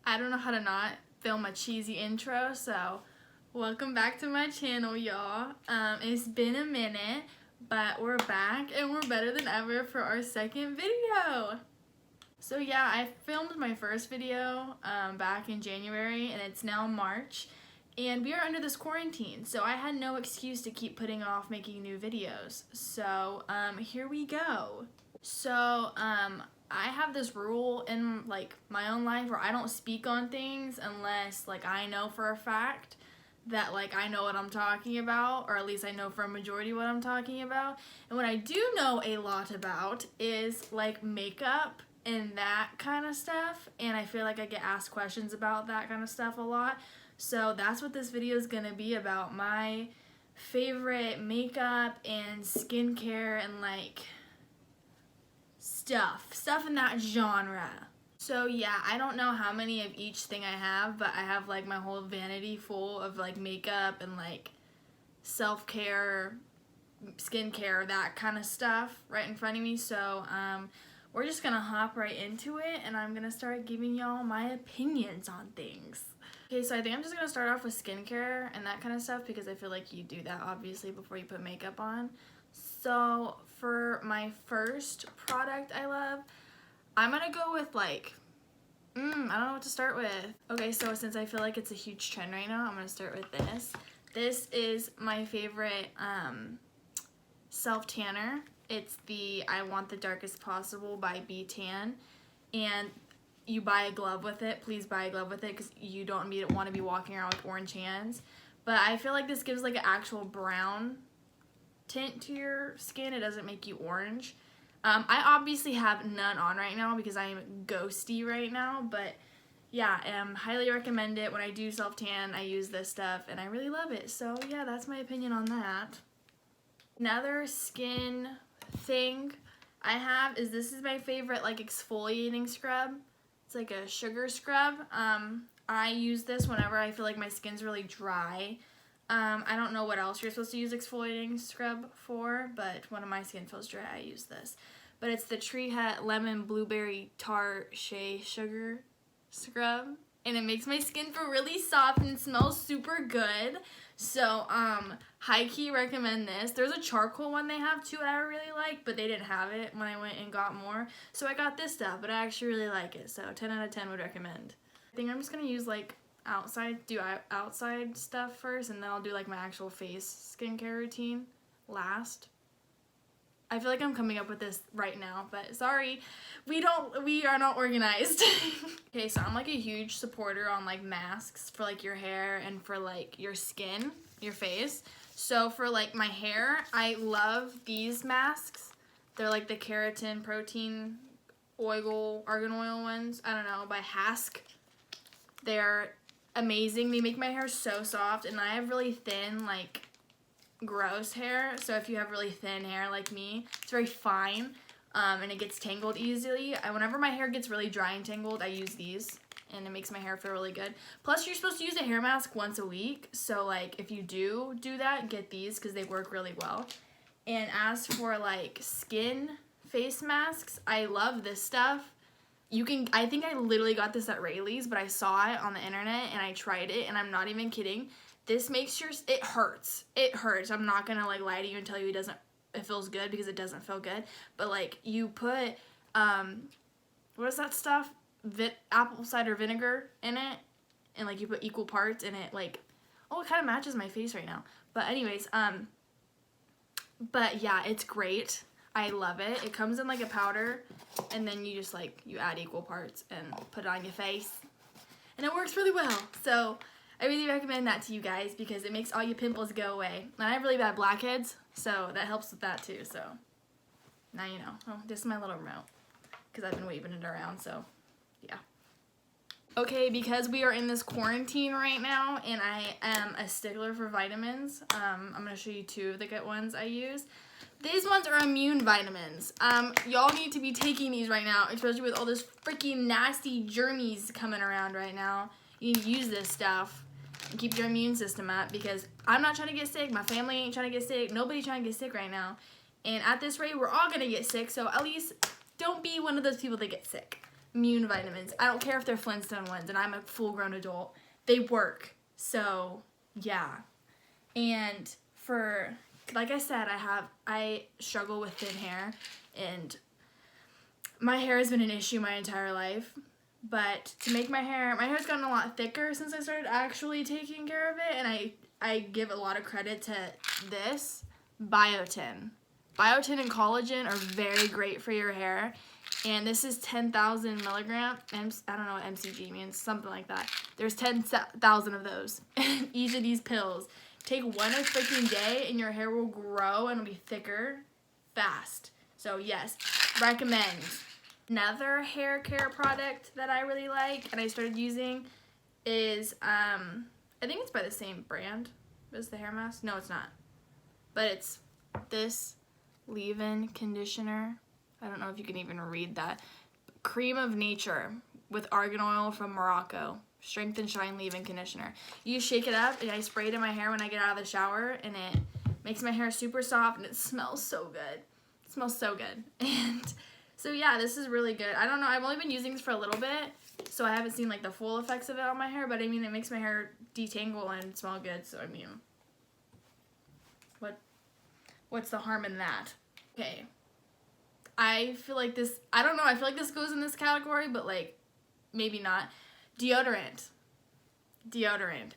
I don't know how to not film a cheesy intro, so welcome back to my channel, y'all. It's been a minute, but we're back and we're better than ever for our second video. So yeah, I filmed my first video back in January and it's now March and we are under this quarantine, so I had no excuse to keep putting off making new videos. So here we go. So I have this rule in my own life where I don't speak on things unless I know for a fact that I know what I'm talking about, or at least I know for a majority what I'm talking about. And what I do know a lot about is makeup and that kind of stuff, and I feel like I get asked questions about that kind of stuff a lot. So that's what this video is gonna be about, my favorite makeup and skincare and stuff in that genre. So yeah, I don't know how many of each thing I have, but I have my whole vanity full of makeup and self-care, skincare, that kind of stuff right in front of me. So we're just gonna hop right into it and I'm gonna start giving y'all my opinions on things. Okay, so I think I'm just gonna start off with skincare and that kind of stuff because I feel like you do that obviously before you put makeup on. So for my first product I love, I'm gonna go with I don't know what to start with. Okay, so since I feel like it's a huge trend right now, I'm gonna start with this. This is my favorite self tanner. It's the I Want the Darkest Possible by B-Tan, and you buy a glove with it. Please buy a glove with it because you don't want to be walking around with orange hands. But I feel like this gives an actual brown tint to your skin. It doesn't make you orange. I obviously have none on right now because I am ghosty right now, but yeah, highly recommend it. When I do self-tan, I use this stuff and I really love it. So yeah, that's my opinion on that. Another skin thing I have is this is my favorite exfoliating scrub. It's like a sugar scrub. I use this whenever I feel like my skin's really dry. I don't know what else you're supposed to use exfoliating scrub for, but when my skin feels dry, I use this. But it's the Tree Hut Lemon Blueberry Tart Shea Sugar Scrub, and it makes my skin feel really soft and it smells super good. So, high-key recommend this. There's a charcoal one they have too that I really like, but they didn't have it when I went and got more. So I got this stuff, but I actually really like it. So 10 out of 10 would recommend. I think I'm just gonna use outside stuff first, and then I'll do my actual face skincare routine last. I feel like I'm coming up with this right now, but sorry, we are not organized. Okay, so I'm a huge supporter on masks for your hair and for your skin, your face. So for my hair, I love these masks. They're the keratin protein argan oil ones. I don't know, by Hask. They're amazing. They make my hair so soft, and I have really thin gross hair, so if you have really thin hair like me, it's very fine, and it gets tangled easily. Whenever my hair gets really dry and tangled, I use these and it makes my hair feel really good. Plus you're supposed to use a hair mask once a week, so if you do that, get these because they work really well. And as for skin face masks, I love this stuff. I think I literally got this at Rayleigh's, but I saw it on the internet and I tried it, and I'm not even kidding. This makes it hurts. It hurts. I'm not gonna lie to you and tell you it feels good, because it doesn't feel good. But you put what is that stuff? Apple cider vinegar in it, and you put equal parts in it. Oh, it kind of matches my face right now. But anyways, but yeah, it's great. I love it. It comes in a powder, and then you just you add equal parts and put it on your face, and it works really well. So I really recommend that to you guys because it makes all your pimples go away. And I have really bad blackheads, so that helps with that too. So now you know. Oh, this is my little remote because I've been waving it around, so yeah. Okay, because we are in this quarantine right now and I am a stickler for vitamins, I'm going to show you two of the good ones I use. These ones are immune vitamins. Y'all need to be taking these right now, especially with all this freaking nasty germies coming around right now. You need to use this stuff and keep your immune system up, because I'm not trying to get sick. My family ain't trying to get sick. Nobody's trying to get sick right now. And at this rate, we're all going to get sick. So at least don't be one of those people that get sick. immune vitamins. I don't care if they're Flintstone ones and I'm a full-grown adult. They work. So, yeah. And for, like I said, I struggle with thin hair, and my hair has been an issue my entire life. But to make my hair's gotten a lot thicker since I started actually taking care of it, and I give a lot of credit to this, Biotin. Biotin and collagen are very great for your hair, and this is 10,000 milligram, I don't know what MCG means, something like that. There's 10,000 of those, each of these pills. Take one a freaking day, and your hair will grow and it'll be thicker fast. So yes, recommend. Another hair care product that I really like and I started using is, I think it's by the same brand as the hair mask. No, it's not. But it's this leave-in conditioner. I don't know if you can even read that. Cream of Nature with argan oil from Morocco. Strength and Shine leave-in conditioner. You shake it up, and I spray it in my hair when I get out of the shower, and it makes my hair super soft, and it smells so good. It smells so good. And so yeah, this is really good. I don't know, I've only been using this for a little bit, so I haven't seen like the full effects of it on my hair, but I mean, it makes my hair detangle and smell good, so I mean, what's the harm in that? Okay. I feel like this, I don't know, I feel like this goes in this category, but like, maybe not. Deodorant.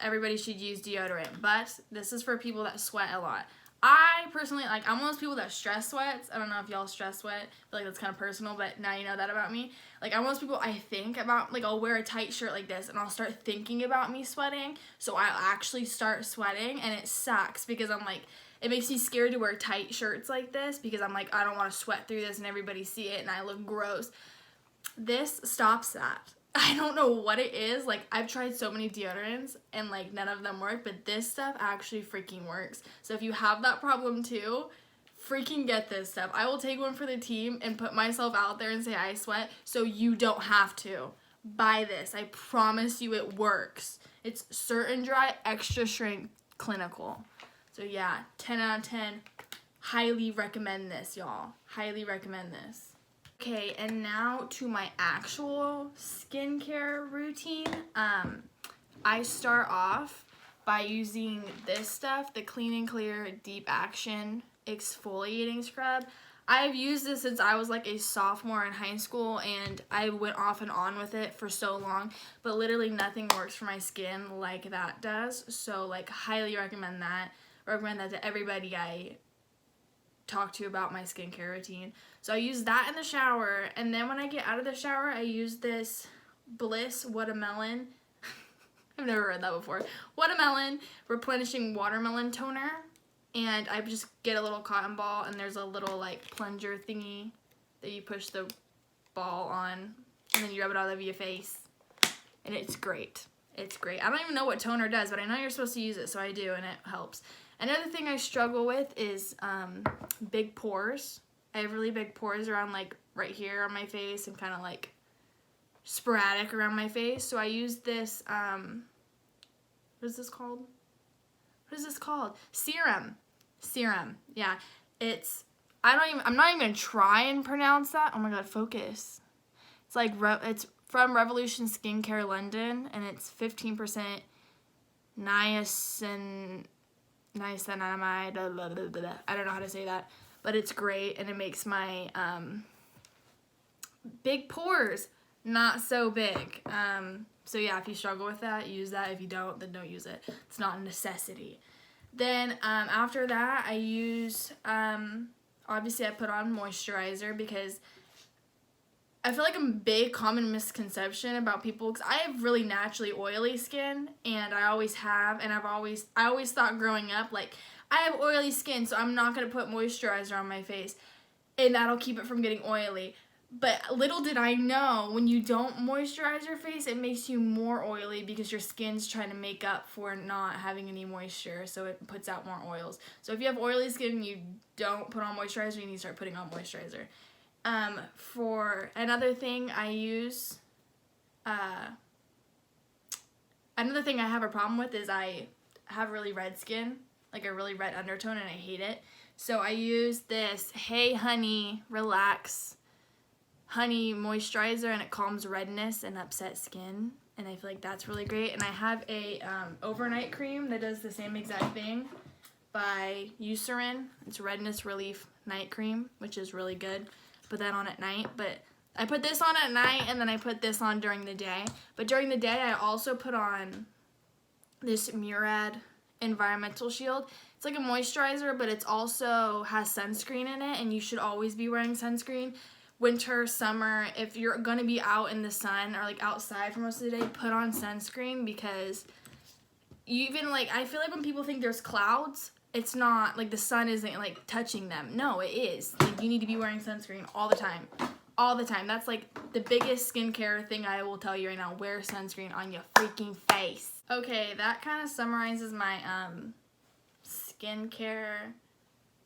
Everybody should use deodorant, but this is for people that sweat a lot. I personally, like, I'm one of those people that stress sweats. I don't know if y'all stress sweat. I feel like that's kind of personal, but now you know that about me. Like, I'm one of those people, I think about, like, I'll wear a tight shirt like this, and I'll start thinking about me sweating, so I'll actually start sweating, and it sucks, because I'm like, it makes me scared to wear tight shirts like this, because I'm like, I don't want to sweat through this and everybody see it, and I look gross. This stops that. I don't know what it is. Like, I've tried so many deodorants and like none of them work, but this stuff actually freaking works. So if you have that problem too, freaking get this stuff. I will take one for the team and put myself out there and say I sweat so you don't have to. Buy this. I promise you it works. It's Certain Dry Extra Strength Clinical. So yeah, 10 out of 10. Highly recommend this, y'all. Highly recommend this. Okay, and now to my actual skincare routine. I start off by using this stuff, the Clean and Clear Deep Action Exfoliating Scrub. I've used this since I was like a sophomore in high school, and I went off and on with it for so long, but literally nothing works for my skin like that does. So like, highly recommend that. Recommend that to everybody I talk to about my skincare routine. So I use that in the shower, and then when I get out of the shower, I use this Bliss Watermelon. I've never read that before. Watermelon Replenishing Watermelon Toner, and I just get a little cotton ball, and there's a little like plunger thingy that you push the ball on, and then you rub it all over your face, and it's great. It's great. I don't even know what toner does, but I know you're supposed to use it, so I do, and it helps. Another thing I struggle with is big pores. I have really big pores around like right here on my face and kind of like sporadic around my face. So I use this, what is this called? What is this called? Serum. Yeah, it's, I'm not even gonna try and pronounce that. Oh my God, focus. It's like, it's from Revolution Skincare London, and it's 15% niacinamide, I don't know how to say that, but it's great, and it makes my big pores not so big. So yeah, if you struggle with that, use that. If you don't, then don't use it. It's not a necessity. Then after that, I use, obviously I put on moisturizer, because I feel like a big common misconception about people, because I have really naturally oily skin, and I always have, and I always thought growing up, like, I have oily skin, so I'm not going to put moisturizer on my face, and that'll keep it from getting oily. But little did I know, when you don't moisturize your face, it makes you more oily, because your skin's trying to make up for not having any moisture, so it puts out more oils. So if you have oily skin and you don't put on moisturizer, you need to start putting on moisturizer. For another thing I use, another thing I have a problem with is I have really red skin, like a really red undertone, and I hate it. So I use this Hey Honey Relax honey moisturizer, and it calms redness and upset skin, and I feel like that's really great. And I have a overnight cream that does the same exact thing by Eucerin. It's redness relief night cream, which is really good. Put that on at night, but I put this on at night and then I put this on during the day. But during the day I also put on this Murad Environmental Shield. It's like a moisturizer, but it's also has sunscreen in it, and you should always be wearing sunscreen. Winter, summer, if you're gonna be out in the sun or like outside for most of the day, put on sunscreen, because even like, I feel like when people think there's clouds, it's not like the sun isn't like touching them. No, it is. Like, you need to be wearing sunscreen all the time. All the time. That's like the biggest skincare thing I will tell you right now. Wear sunscreen on your freaking face. Okay, that kind of summarizes my skincare,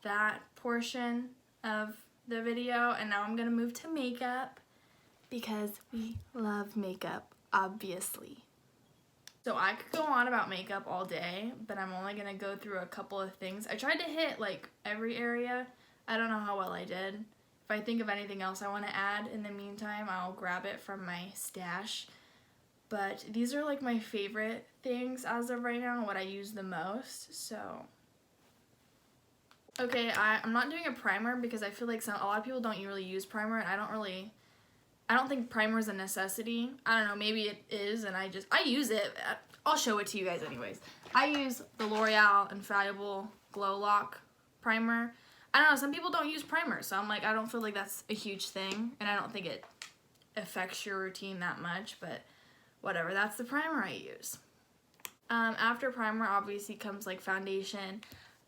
that portion of the video, and now I'm gonna move to makeup because we love makeup, obviously. So I could go on about makeup all day, but I'm only gonna go through a couple of things. I tried to hit like every area. I don't know how well I did. If I think of anything else I want to add in the meantime, I'll grab it from my stash. But these are like my favorite things as of right now, what I use the most. So okay, I'm not doing a primer because I feel like a lot of people don't really use primer, and I don't think primer is a necessity. I don't know, maybe it is, and I use it. I'll show it to you guys anyways. I use the L'Oreal Infallible Glow Lock primer. I don't know, some people don't use primer, so I'm like, I don't feel like that's a huge thing, and I don't think it affects your routine that much, but whatever, that's the primer I use. After primer, obviously comes like foundation.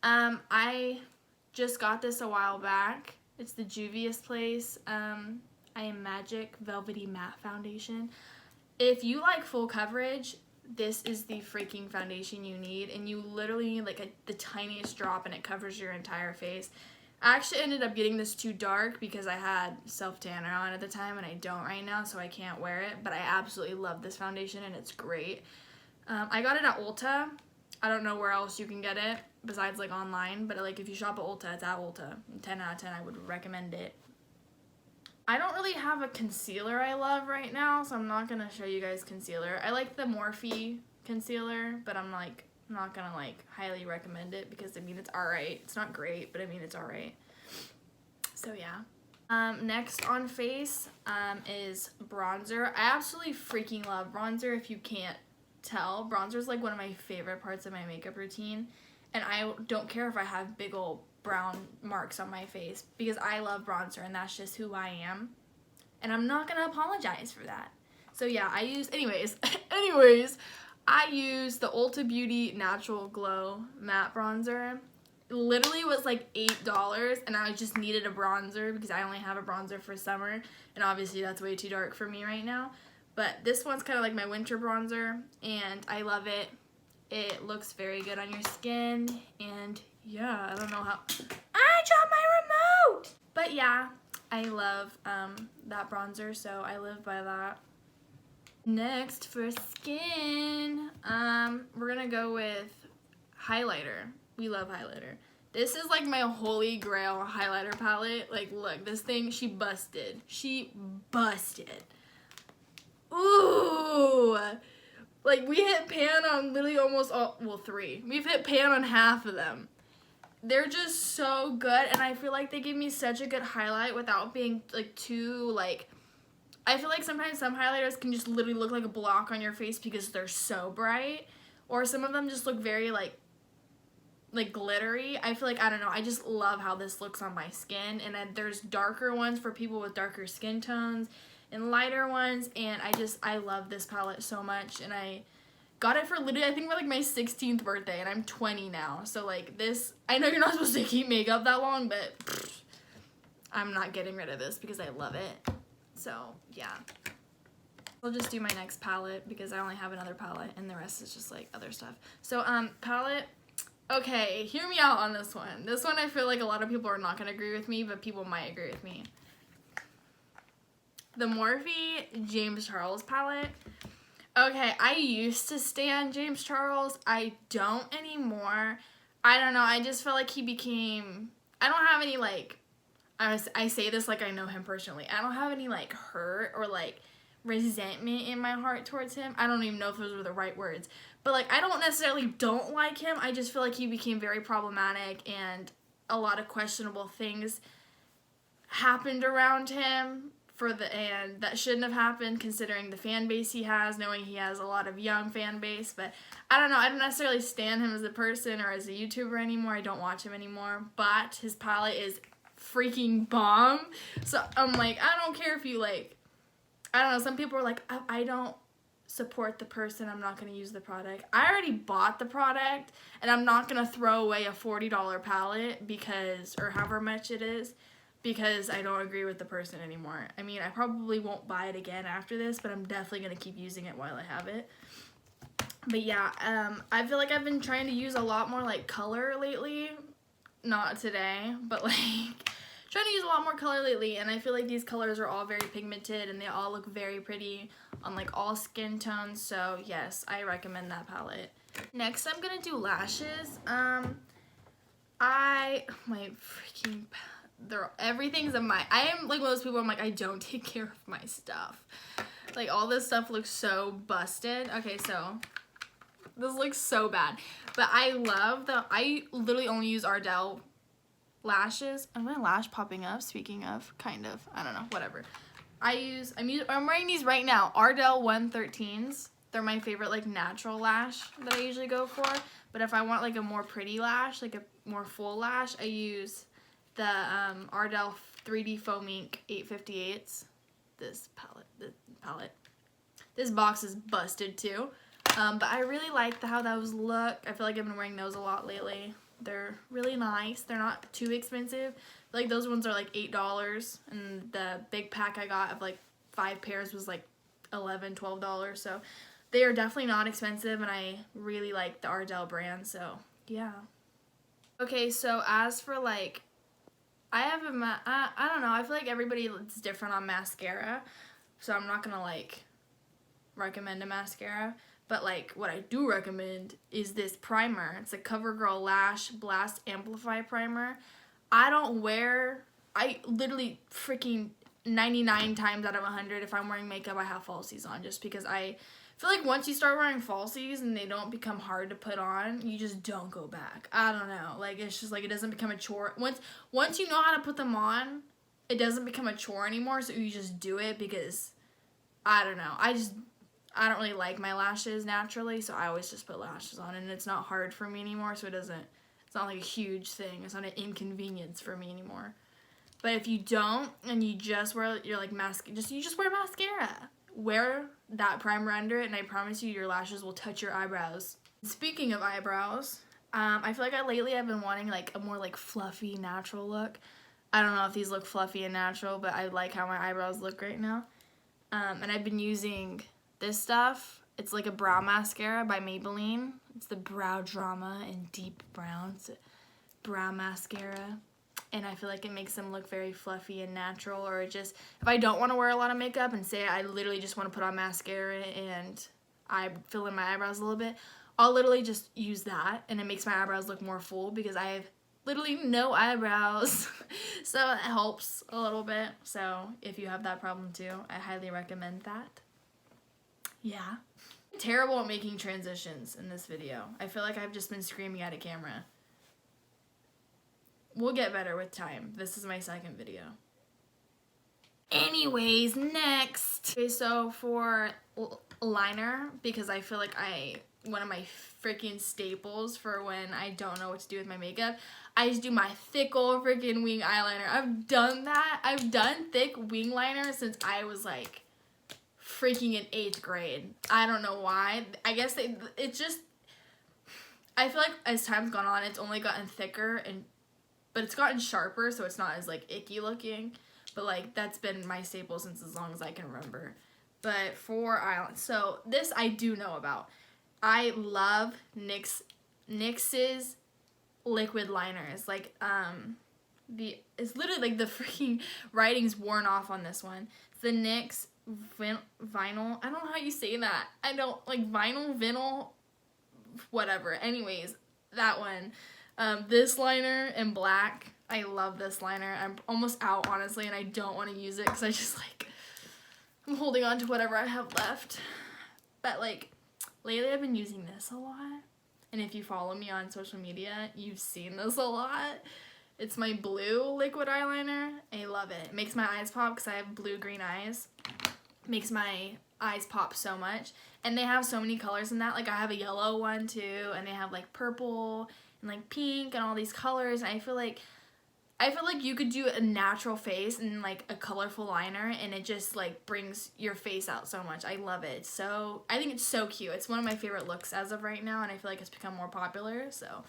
I just got this a while back. It's the Juvia's Place I Am Magic Velvety Matte Foundation. If you like full coverage, this is the freaking foundation you need, and you literally need like the tiniest drop and it covers your entire face. I actually ended up getting this too dark because I had self-tanner on at the time, and I don't right now, so I can't wear it, but I absolutely love this foundation and it's great. I got it at Ulta. I don't know where else you can get it besides like online, but like if you shop at Ulta, it's at Ulta. 10 out of 10, I would recommend it. I don't really have a concealer I love right now, so I'm not gonna show you guys concealer. I like the Morphe concealer, but I'm like not gonna like highly recommend it because I mean it's alright. It's not great, but I mean it's alright. So yeah. Next on face is bronzer. I absolutely freaking love bronzer. If you can't tell, bronzer is like one of my favorite parts of my makeup routine, and I don't care if I have big old brown marks on my face because I love bronzer and that's just who I am, and I'm not gonna apologize for that. So yeah, I use I use the Ulta Beauty Natural Glow Matte Bronzer. It literally was like $8, and I just needed a bronzer because I only have a bronzer for summer, and obviously that's way too dark for me right now. But this one's kind of like my winter bronzer, and I love it. It looks very good on your skin, and yeah, I don't know how. I dropped my remote! But yeah, I love that bronzer, so I live by that. Next, for skin, we're gonna go with highlighter. We love highlighter. This is like my holy grail highlighter palette. Like, look, this thing, she busted. She busted. Ooh! Like, we hit pan on literally almost all, well, 3. We've hit pan on half of them. They're just so good, and I feel like they give me such a good highlight without being, like, too, like, I feel like sometimes some highlighters can just literally look like a block on your face because they're so bright, or some of them just look very, like glittery. I feel like, I don't know, I just love how this looks on my skin, and then there's darker ones for people with darker skin tones, and lighter ones, and I love this palette so much, and I got it for literally, I think for like my 16th birthday, and I'm 20 now, so like this, I know you're not supposed to keep makeup that long, but pfft, I'm not getting rid of this because I love it. So yeah, I'll just do my next palette because I only have another palette, and the rest is just like other stuff. So palette, okay, hear me out on this one. This one I feel like a lot of people are not gonna agree with me, but people might agree with me. The Morphe James Charles palette. Okay, I used to stan James Charles. I don't anymore. I don't know, I just felt like he became, I don't have any like, I say this like I know him personally. I don't have any like hurt or like resentment in my heart towards him. I don't even know if those were the right words. But like I don't necessarily don't like him. I just feel like he became very problematic and a lot of questionable things happened around him and that shouldn't have happened considering the fan base he has, knowing he has a lot of young fan base. But I don't know, I don't necessarily stand him as a person or as a YouTuber anymore. I don't watch him anymore, but his palette is freaking bomb. So I'm like, I don't care if you like, I don't know, some people are like, I don't support the person, I'm not going to use the product. I already bought the product and I'm not going to throw away a $40 palette because, or however much it is, because I don't agree with the person anymore. I mean, I probably won't buy it again after this, but I'm definitely going to keep using it while I have it. But yeah, I feel like I've been trying to use a lot more like color lately. Not today, but like trying to use a lot more color lately, and I feel like these colors are all very pigmented and they all look very pretty on like all skin tones. So yes, I recommend that palette. Next, I'm gonna do lashes. Everything's I am like one of those people, I'm like, I don't take care of my stuff. Like all this stuff looks so busted. Okay, so this looks so bad, but I literally only use Ardell lashes. Am my lash popping up? Speaking of, kind of, I don't know, whatever. I'm wearing these right now, Ardell 113s. They're my favorite like natural lash that I usually go for. But if I want like a more pretty lash, like a more full lash, I use the Ardell 3D Foam Ink 858s. This palette. This box is busted too. But I really like how those look. I feel like I've been wearing those a lot lately. They're really nice. They're not too expensive. Like those ones are like $8, and the big pack I got of like 5 pairs was like $11, $12. So they are definitely not expensive, and I really like the Ardell brand. So yeah. Okay, so as for like, I don't know. I feel like everybody is different on mascara, so I'm not gonna like recommend a mascara. But like what I do recommend is this primer. It's a CoverGirl Lash Blast Amplify Primer. I literally freaking 99 times out of 100 if I'm wearing makeup I have falsies on, just because I feel like once you start wearing falsies and they don't become hard to put on, you just don't go back. I don't know. Like it's just like it doesn't become a chore. Once you know how to put them on, it doesn't become a chore anymore, so you just do it because I don't know. I don't really like my lashes naturally, so I always just put lashes on, and it's not hard for me anymore, so it's not like a huge thing. It's not an inconvenience for me anymore. But if you don't, and you just wear your like you just wear mascara. Wear that primer under it, and I promise you your lashes will touch your eyebrows. Speaking of eyebrows, I feel like lately I've been wanting like a more like fluffy, natural look. I don't know if these look fluffy and natural, but I like how my eyebrows look right now. And I've been using this stuff. It's like a brow mascara by Maybelline. It's the Brow Drama in Deep Brown. It's a brow mascara. And I feel like it makes them look very fluffy and natural. Or just, if I don't want to wear a lot of makeup and say I literally just want to put on mascara and I fill in my eyebrows a little bit, I'll literally just use that. And it makes my eyebrows look more full because I have literally no eyebrows. So it helps a little bit. So if you have that problem too, I highly recommend that. Yeah. I'm terrible at making transitions in this video. I feel like I've just been screaming at a camera. We'll get better with time. This is my second video. Anyways, next. Okay, so for liner, because I feel like one of my freaking staples for when I don't know what to do with my makeup, I just do my thick old freaking wing eyeliner. I've done that. I've done thick wing liner since I was like freaking in 8th grade. I don't know why. I guess it's just, I feel like as time's gone on, it's only gotten thicker, but it's gotten sharper, so it's not as like icky looking. But like that's been my staple since as long as I can remember. But for eyeliner, so this I do know about. I love NYX's liquid liners. Like it's literally like the freaking writing's worn off on this one. It's the NYX vinyl. I don't know how you say that. I don't like vinyl, whatever. Anyways, that one. This liner in black, I love this liner. I'm almost out, honestly, and I don't want to use it because I just, like, I'm holding on to whatever I have left. But, like, lately I've been using this a lot. And if you follow me on social media, you've seen this a lot. It's my blue liquid eyeliner. I love it. It makes my eyes pop because I have blue-green eyes. It makes my eyes pop so much. And they have so many colors in that. Like, I have a yellow one, too. And they have, like, purple and, like, pink and all these colors. And I feel like you could do a natural face and, like, a colorful liner, and it just, like, brings your face out so much. I love it. So, I think it's so cute. It's one of my favorite looks as of right now, and I feel like it's become more popular. So,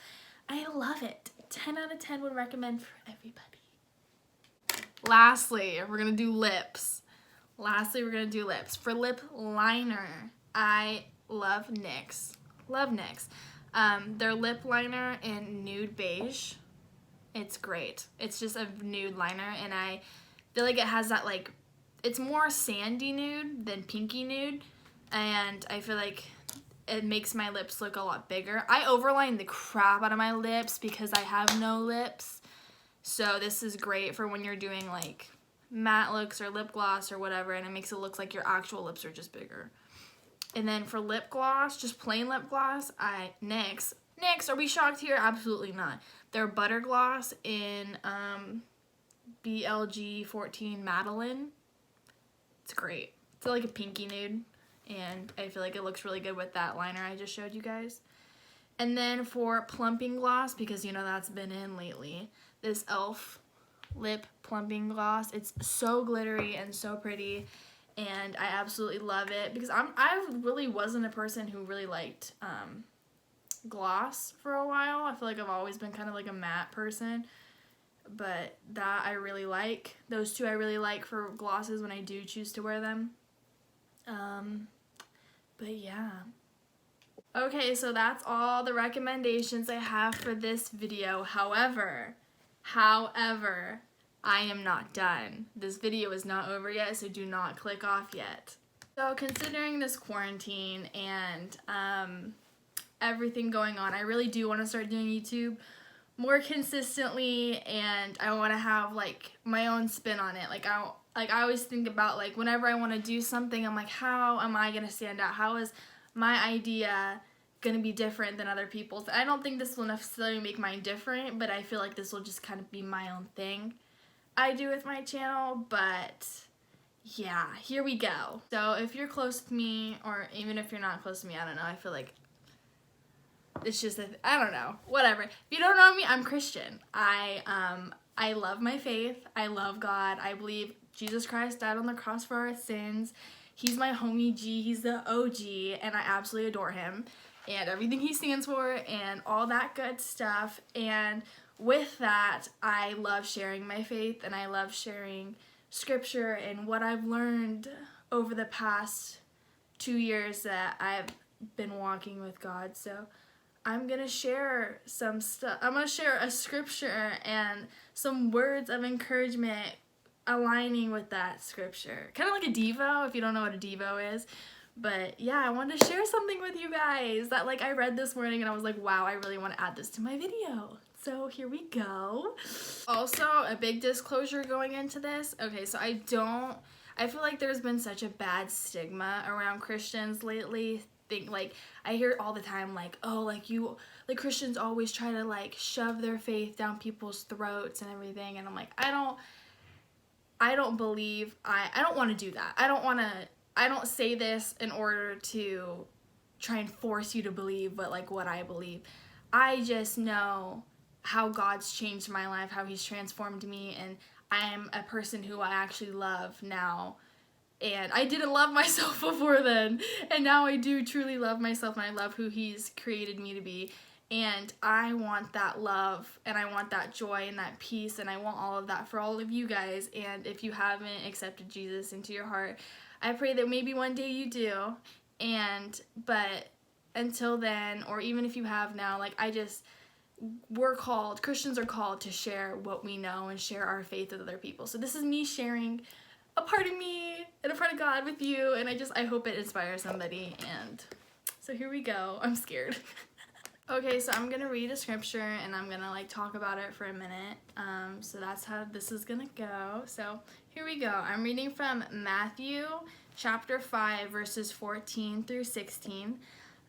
I love it. 10 out of 10 would recommend for everybody. Lastly, we're going to do lips. For lip liner, I love NYX. Their lip liner in nude beige. It's great. It's just a nude liner, and I feel like it has that, like, it's more sandy nude than pinky nude, and I feel like it makes my lips look a lot bigger. I overline the crap out of my lips because I have no lips, so this is great for when you're doing, like, matte looks or lip gloss or whatever, and it makes it look like your actual lips are just bigger. And then for lip gloss, just plain lip gloss, NYX, are we shocked here? Absolutely not. Their Butter Gloss in BLG 14 Madeline. It's great. It's like a pinky nude, and I feel like it looks really good with that liner I just showed you guys. And then for plumping gloss, because you know that's been in lately, this e.l.f. lip plumping gloss. It's so glittery and so pretty, and I absolutely love it because I really wasn't a person who really liked gloss for a while. I feel like I've always been kind of like a matte person, but that I really like. Those two I really like for glosses when I do choose to wear them. But yeah. Okay, so that's all the recommendations I have for this video. However, I am not done. This video is not over yet, so do not click off yet. So considering this quarantine and everything going on, I really do want to start doing YouTube more consistently, and I want to have, like, my own spin on it. Like, I always think about, like, whenever I want to do something, I'm like, how am I going to stand out? How is my idea going to be different than other people's? I don't think this will necessarily make mine different, but I feel like this will just kind of be my own thing I do with my channel. But yeah, here we go. So if you're close with me, or even if you're not close to me, I don't know, I feel like it's just I don't know, whatever. If you don't know me, I'm Christian. I love my faith. I love God. I believe Jesus Christ died on the cross for our sins. He's my homie G. He's the OG, and I absolutely adore him and everything he stands for and all that good stuff. And with that, I love sharing my faith, and I love sharing scripture and what I've learned over the past 2 years that I've been walking with God. So I'm going to share some stuff. I'm going to share a scripture and some words of encouragement aligning with that scripture. Kind of like a Devo, if you don't know what a Devo is. But yeah, I wanted to share something with you guys that, like, I read this morning and I was like, wow, I really want to add this to my video. So here we go. Also, a big disclosure going into this. Okay, so I feel like there's been such a bad stigma around Christians lately. Like, I hear it all the time, like, oh, like Christians always try to, like, shove their faith down people's throats and everything. And I'm like, I don't believe, I don't want to do that. I don't say this in order to try and force you to believe what I believe. I just know how God's changed my life, how he's transformed me, and I am a person who I actually love now. And I didn't love myself before then, and now I do truly love myself, and I love who he's created me to be. And I want that love, and I want that joy and that peace, and I want all of that for all of you guys. And if you haven't accepted Jesus into your heart, I pray that maybe one day you do. But until then, or even if you have now, like, Christians are called to share what we know and share our faith with other people. So this is me sharing a part of me and a part of God with you, and I hope it inspires somebody. And so here we go. I'm scared. Okay, so I'm gonna read a scripture and I'm gonna like talk about it for a minute. So that's how this is gonna go. So here we go. I'm reading from Matthew chapter 5, verses 14 through 16.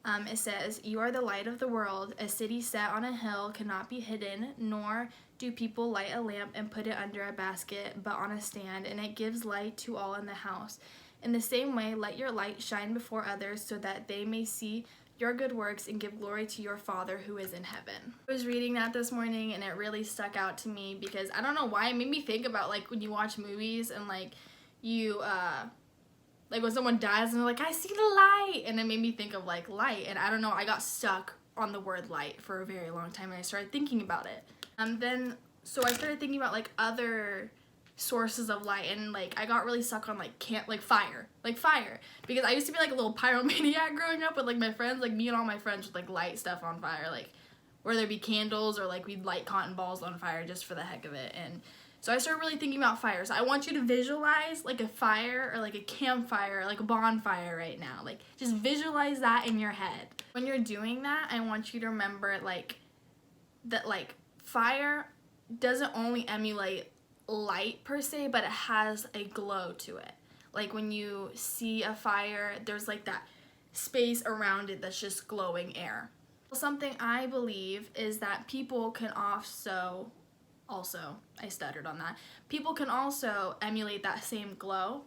It says, "You are the light of the world. A city set on a hill cannot be hidden, nor do people light a lamp and put it under a basket, but on a stand, and it gives light to all in the house. In the same way, let your light shine before others so that they may see your good works and give glory to your Father who is in heaven." I was reading that this morning and it really stuck out to me because I don't know why, it made me think about like when you watch movies and like you like when someone dies and they're like, "I see the light," and it made me think of like light, and I don't know, I got stuck on the word light for a very long time and I started thinking about it. So I started thinking about like other sources of light, and like I got really stuck on like fire because I used to be like a little pyromaniac growing up with like my friends, like me and all my friends would like light stuff on fire, like whether it be candles or like we'd light cotton balls on fire just for the heck of it. And so I started really thinking about fires. I want you to visualize like a fire or like a campfire or like a bonfire right now. Like just visualize that in your head. When you're doing that, I want you to remember like that like fire doesn't only emulate light per se, but it has a glow to it. Like when you see a fire, there's like that space around it that's just glowing air. Something I believe is that people can I stuttered on that. People can also emulate that same glow.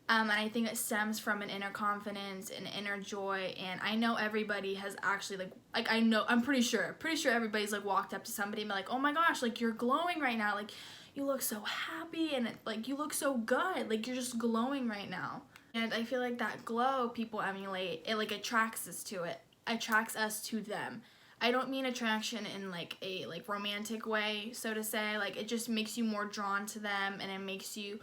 And I think it stems from an inner confidence, an inner joy. And I know everybody has actually I'm pretty sure everybody's like walked up to somebody and be like, "Oh my gosh, like you're glowing right now. Like you look so happy and like you look so good. Like you're just glowing right now." And I feel like that glow people emulate, it like attracts us to them. I don't mean attraction in like a like romantic way, so to say. Like it just makes you more drawn to them, and it makes you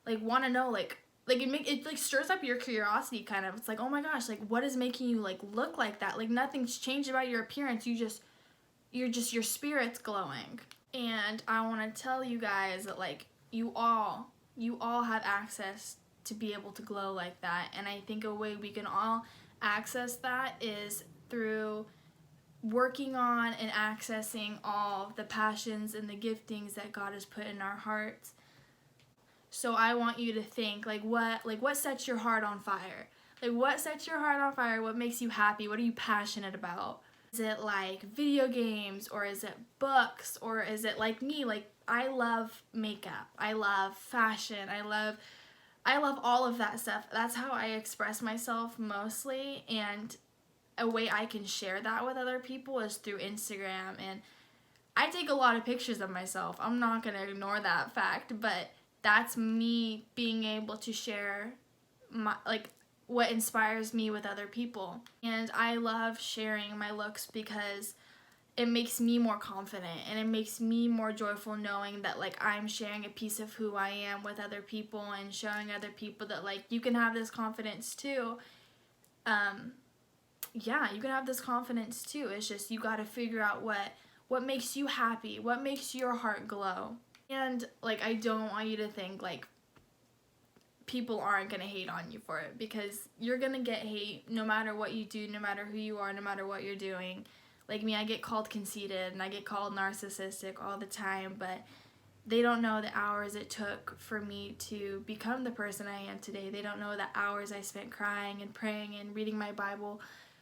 like want to know like it like stirs up your curiosity kind of. It's like, "Oh my gosh, like what is making you like look like that? Like nothing's changed about your appearance. Your spirit's glowing." And I want to tell you guys that like you all have access to be able to glow like that. And I think a way we can all access that is through working on and accessing all the passions and the giftings that God has put in our hearts. So I want you to think like what sets your heart on fire? Like what sets your heart on fire? What makes you happy? What are you passionate about? Is it like video games, or is it books, or is it like me? Like I love makeup. I love fashion. I love all of that stuff. That's how I express myself mostly, and a way I can share that with other people is through Instagram. And I take a lot of pictures of myself. I'm not going to ignore that fact, but that's me being able to share my like what inspires me with other people. And I love sharing my looks because it makes me more confident, and it makes me more joyful knowing that like I'm sharing a piece of who I am with other people, and showing other people that like you can have this confidence too. Yeah, you can have this confidence too. It's just you got to figure out what makes you happy, what makes your heart glow. And like I don't want you to think like people aren't going to hate on you for it, because you're going to get hate no matter what you do, no matter who you are, no matter what you're doing. Like me, I get called conceited and I get called narcissistic all the time, but they don't know the hours it took for me to become the person I am today. They don't know the hours I spent crying and praying and reading my Bible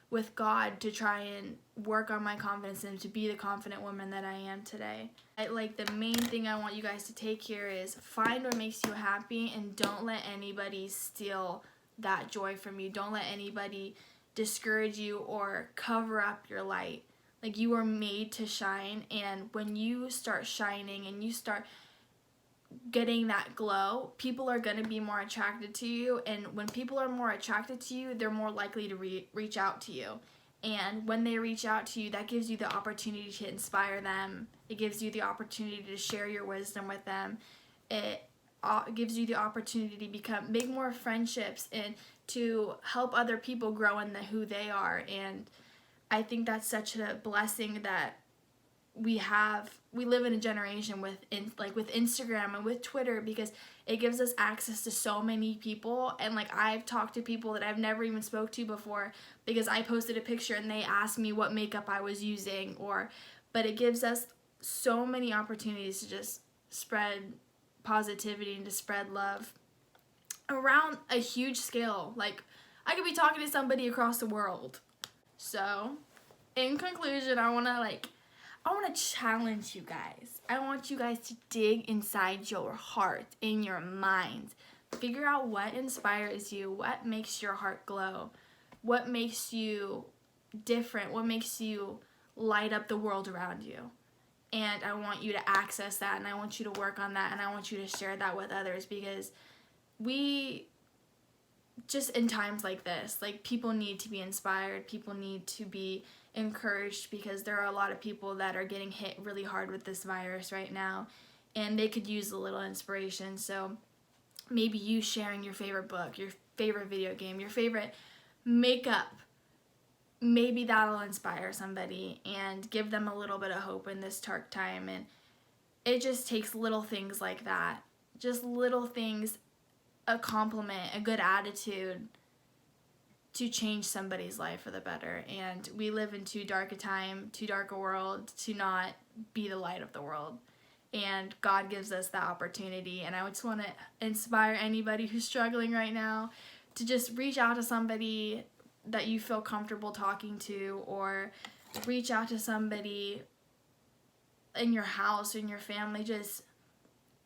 with God to try and work on my confidence and to be the confident woman that I am today. Like the main thing I want you guys to take here is find what makes you happy, and don't let anybody steal that joy from you. Don't let anybody discourage you or cover up your light. Like you are made to shine, and when you start shining and you start getting that glow, people are going to be more attracted to you, and when people are more attracted to you, they're more likely to reach out to you. And when they reach out to you, that gives you the opportunity to inspire them. It gives you the opportunity to share your wisdom with them. It gives you the opportunity to make more friendships and to help other people grow in who they are. And I think that's such a blessing that we live in a generation with Instagram and with Twitter, because it gives us access to so many people. And like, I've talked to people that I've never even spoke to before because I posted a picture and they asked me what makeup I was using, but it gives us so many opportunities to just spread positivity and to spread love around a huge scale. Like, I could be talking to somebody across the world. So in conclusion, I want to challenge you guys. I want you guys to dig inside your heart, in your mind. Figure out what inspires you, what makes your heart glow, what makes you different, what makes you light up the world around you. And I want you to access that, and I want you to work on that, and I want you to share that with others, because we just, in times like this, like, people need to be inspired, people need to be encouraged, because there are a lot of people that are getting hit really hard with this virus right now, and they could use a little inspiration. So maybe you sharing your favorite book, your favorite video game, your favorite makeup, maybe that'll inspire somebody and give them a little bit of hope in this dark time. And it just takes little things like that, just little things, a compliment, a good attitude, to change somebody's life for the better. And we live in too dark a time, too dark a world to not be the light of the world. And God gives us that opportunity. And I just want to inspire anybody who's struggling right now to just reach out to somebody that you feel comfortable talking to, or reach out to somebody in your house, in your family. Just,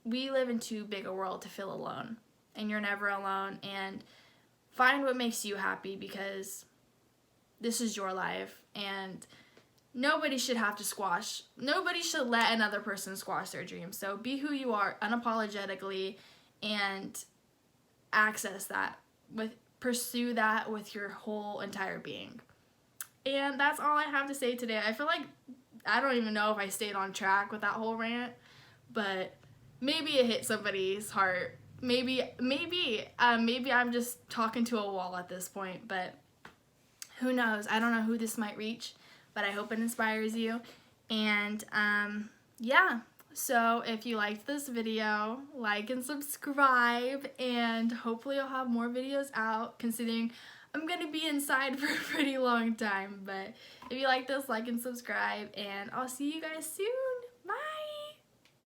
we live in too big a world to feel alone, and you're never alone. And find what makes you happy, because this is your life, and nobody should let another person squash their dreams. So be who you are unapologetically, and access that, pursue that with your whole entire being. And that's all I have to say today. I feel like I don't even know if I stayed on track with that whole rant, but maybe it hit somebody's heart. Maybe I'm just talking to a wall at this point, but who knows? I don't know who this might reach, but I hope it inspires you. And yeah, so if you liked this video, like and subscribe, and hopefully I'll have more videos out, considering I'm gonna be inside for a pretty long time. But if you like this, like and subscribe, and I'll see you guys soon.